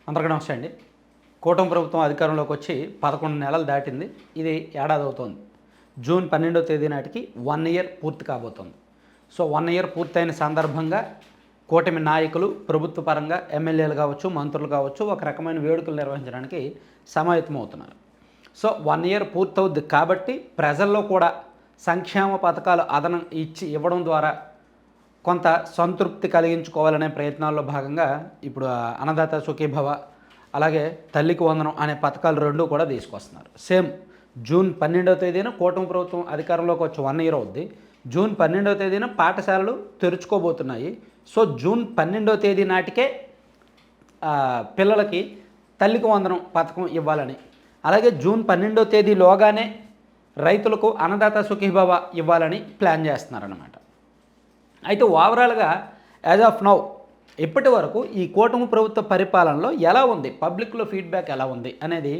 అందరికీ నమస్తే అండి. కూటమి ప్రభుత్వం అధికారంలోకి వచ్చి 11 నెలలు దాటింది. ఇది ఏడాది అవుతోంది. జూన్ 12వ తేదీ నాటికి 1 ఇయర్ పూర్తి కాబోతోంది. సో 1 ఇయర్ పూర్తయిన సందర్భంగా కూటమి నాయకులు ప్రభుత్వ పరంగా ఎమ్మెల్యేలు కావచ్చు, మంత్రులు కావచ్చు ఒక రకమైన వేడుకలు నిర్వహించడానికి సమాయత్తమవుతున్నారు. సో 1 ఇయర్ పూర్తవుద్ది కాబట్టి ప్రజల్లో కూడా సంక్షేమ పథకాలు అదనం ఇవ్వడం ద్వారా కొంత సంతృప్తి కలిగించుకోవాలనే ప్రయత్నాల్లో భాగంగా ఇప్పుడు అన్నదాత సుఖీభవ అలాగే తల్లికి వందనం అనే పథకాలు రెండు కూడా తీసుకొస్తున్నారు. సేమ్ జూన్ 12వ తేదీన కూటమి ప్రభుత్వం అధికారంలోకి వచ్చి 1 ఇయర్ అవుద్ది. జూన్ 12వ తేదీన పాఠశాలలు తెరుచుకోబోతున్నాయి. సో జూన్ 12వ తేదీ నాటికే పిల్లలకి తల్లికి వందనం పథకం ఇవ్వాలని, అలాగే జూన్ 12వ తేదీలోగానే రైతులకు అన్నదాత సుఖీభవ ఇవ్వాలని ప్లాన్ చేస్తున్నారన్నమాట. అయితే ఓవరాల్గా యాజ్ ఆఫ్ నౌ ఇప్పటి వరకు ఈ కూటమి ప్రభుత్వ పరిపాలనలో ఎలా ఉంది, పబ్లిక్లో ఫీడ్బ్యాక్ ఎలా ఉంది అనేది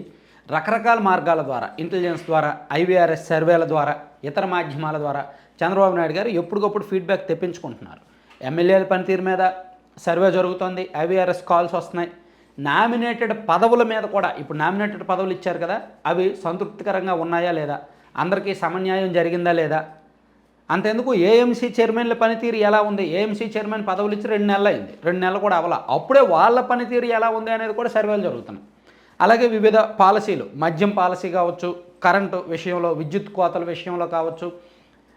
రకరకాల మార్గాల ద్వారా, ఇంటెలిజెన్స్ ద్వారా, ఐవీఆర్ఎస్ సర్వేల ద్వారా, ఇతర మాధ్యమాల ద్వారా చంద్రబాబు నాయుడు గారు ఎప్పటికప్పుడు ఫీడ్బ్యాక్ తెప్పించుకుంటున్నారు. ఎమ్మెల్యేల పనితీరు మీద సర్వే జరుగుతోంది, ఐవీఆర్ఎస్ కాల్స్ వస్తున్నాయి. నామినేటెడ్ పదవుల మీద కూడా ఇప్పుడు నామినేటెడ్ పదవులు ఇచ్చారు కదా, అవి సంతృప్తికరంగా ఉన్నాయా లేదా, అందరికీ సమన్యాయం జరిగిందా లేదా, అంతెందుకు ఏఎంసీ చైర్మన్ల పనితీరు ఎలా ఉంది, ఏఎంసీ చైర్మన్ పదవులు ఇచ్చి 2 నెలలు అయింది, 2 నెలలు కూడా అవ్వాల, అప్పుడే వాళ్ళ పనితీరు ఎలా ఉంది అనేది కూడా సర్వేలు జరుగుతున్నాయి. అలాగే వివిధ పాలసీలు, మద్యం పాలసీ కావచ్చు, కరెంటు విషయంలో, విద్యుత్ కోతల విషయంలో కావచ్చు,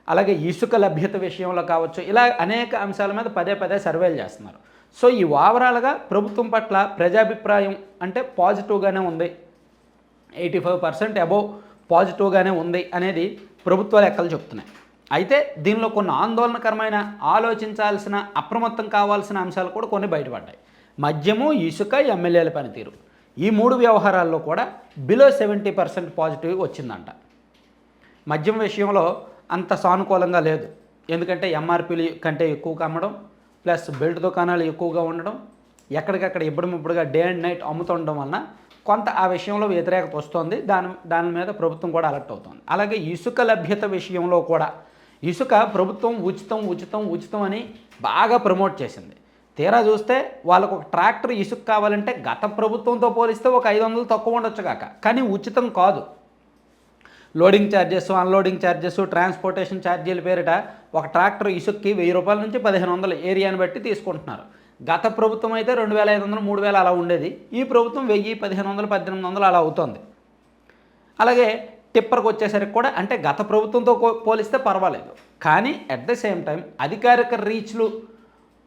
అలాగే ఇసుక లభ్యత విషయంలో కావచ్చు, ఇలా అనేక అంశాల మీద పదే సర్వేలు చేస్తున్నారు. సో ఈ ఓవరాల్గా ప్రభుత్వం పట్ల ప్రజాభిప్రాయం అంటే పాజిటివ్గానే ఉంది, 85% అబోవ్ పాజిటివ్గానే ఉంది అనేది ప్రభుత్వ లెక్కలు చెప్తున్నాయి. అయితే దీనిలో కొన్ని ఆందోళనకరమైన, ఆలోచించాల్సిన, అప్రమత్తం కావాల్సిన అంశాలు కూడా కొన్ని బయటపడ్డాయి. మద్యము, ఇసుక, ఎమ్మెల్యేల పనితీరు, ఈ 3 వ్యవహారాల్లో కూడా బిలో 70% పాజిటివ్ వచ్చిందంట. మద్యం విషయంలో అంత సానుకూలంగా లేదు, ఎందుకంటే ఎంఆర్పీలు కంటే ఎక్కువ అమ్మడం, ప్లస్ బెల్ట్ దుకాణాలు ఎక్కువగా ఉండడం, ఎక్కడికక్కడ ఇబ్బడిముబ్బడిగా డే అండ్ నైట్ అమ్ముతుండడం వలన కొంత ఆ విషయంలో వ్యతిరేకత వస్తుంది. దాని మీద ప్రభుత్వం కూడా అలర్ట్ అవుతుంది. అలాగే ఇసుక లభ్యత విషయంలో కూడా ఇసుక ప్రభుత్వం ఉచితం అని బాగా ప్రమోట్ చేసింది. తీరా చూస్తే వాళ్ళకు ఒక ట్రాక్టర్ ఇసుక కావాలంటే గత ప్రభుత్వంతో పోలిస్తే ఒక 500 తక్కువ ఉండొచ్చు కాక, కానీ ఉచితం కాదు. Loading charges, unloading charges, transportation ఛార్జీల పేరిట ఒక ట్రాక్టర్ ఇసుక్కి 1000 రూపాయల నుంచి 1500 ఏరియాని బట్టి తీసుకుంటున్నారు. గత ప్రభుత్వం అయితే 2500, 3000 అలా ఉండేది. ఈ ప్రభుత్వం 1000, 1500, 1800 అలా అవుతుంది. అలాగే టిప్పర్కి వచ్చేసరికి కూడా అంటే గత ప్రభుత్వంతో పోలిస్తే పర్వాలేదు, కానీ అట్ ద సేమ్ టైం అధికారిక రీచ్లు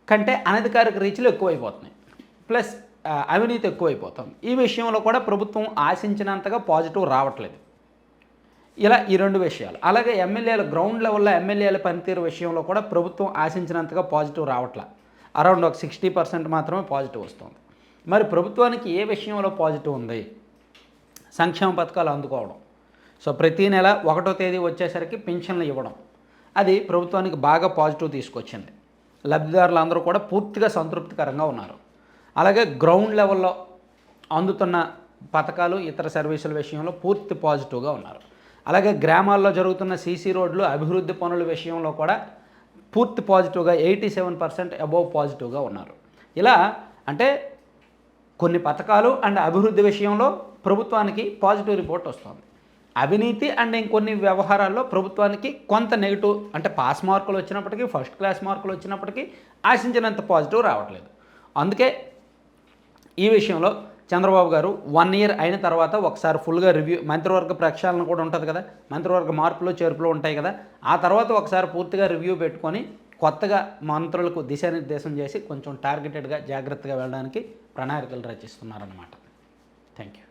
కంటే అనధికారిక రీచ్లు ఎక్కువైపోతున్నాయి, ప్లస్ అవినీతి ఎక్కువైపోతుంది. ఈ విషయంలో కూడా ప్రభుత్వం ఆశించినంతగా పాజిటివ్ రావట్లేదు. ఇలా ఈ 2 విషయాలు. అలాగే ఎమ్మెల్యేల గ్రౌండ్ లెవెల్లో ఎమ్మెల్యేల పనితీరు విషయంలో కూడా ప్రభుత్వం ఆశించినంతగా పాజిటివ్ రావట్లా, అరౌండ్ ఒక 60% మాత్రమే పాజిటివ్ వస్తుంది. మరి ప్రభుత్వానికి ఏ విషయంలో పాజిటివ్ ఉంది? సంక్షేమ పథకాలు అందుకోవడం. సో ప్రతీ నెల 1వ తేదీ వచ్చేసరికి పింఛన్లు ఇవ్వడం, అది ప్రభుత్వానికి బాగా పాజిటివ్ తీసుకొచ్చింది. లబ్ధిదారులు అందరూ కూడా పూర్తిగా సంతృప్తికరంగా ఉన్నారు. అలాగే గ్రౌండ్ లెవెల్లో అందుతున్న పథకాలు, ఇతర సర్వీసుల విషయంలో పూర్తి పాజిటివ్గా ఉన్నారు. అలాగే గ్రామాల్లో జరుగుతున్న సీసీ రోడ్లు, అభివృద్ధి పనుల విషయంలో కూడా పూర్తి పాజిటివ్గా 87% అబోవ్ పాజిటివ్గా ఉన్నారు. ఇలా అంటే కొన్ని పథకాలు అండ్ అభివృద్ధి విషయంలో ప్రభుత్వానికి పాజిటివ్ రిపోర్ట్ వస్తుంది. అవినీతి అండ్ ఇంకొన్ని వ్యవహారాల్లో ప్రభుత్వానికి కొంత నెగిటివ్, అంటే పాస్ మార్కులు వచ్చినప్పటికీ, ఫస్ట్ క్లాస్ మార్కులు వచ్చినప్పటికీ ఆశించినంత పాజిటివ్ రావట్లేదు. అందుకే ఈ విషయంలో చంద్రబాబు గారు 1 ఇయర్ అయిన తర్వాత ఒకసారి ఫుల్గా రివ్యూ, మంత్రివర్గ ప్రక్షాళన కూడా ఉంటుంది కదా, మంత్రివర్గ మార్పులు చేర్పులు ఉంటాయి కదా, ఆ తర్వాత ఒకసారి పూర్తిగా రివ్యూ పెట్టుకొని కొత్తగా మంత్రులకు దిశానిర్దేశం చేసి కొంచెం టార్గెటెడ్గా జాగ్రత్తగా వెళ్ళడానికి ప్రణాళికలు రచిస్తున్నారన్నమాట. Thank you.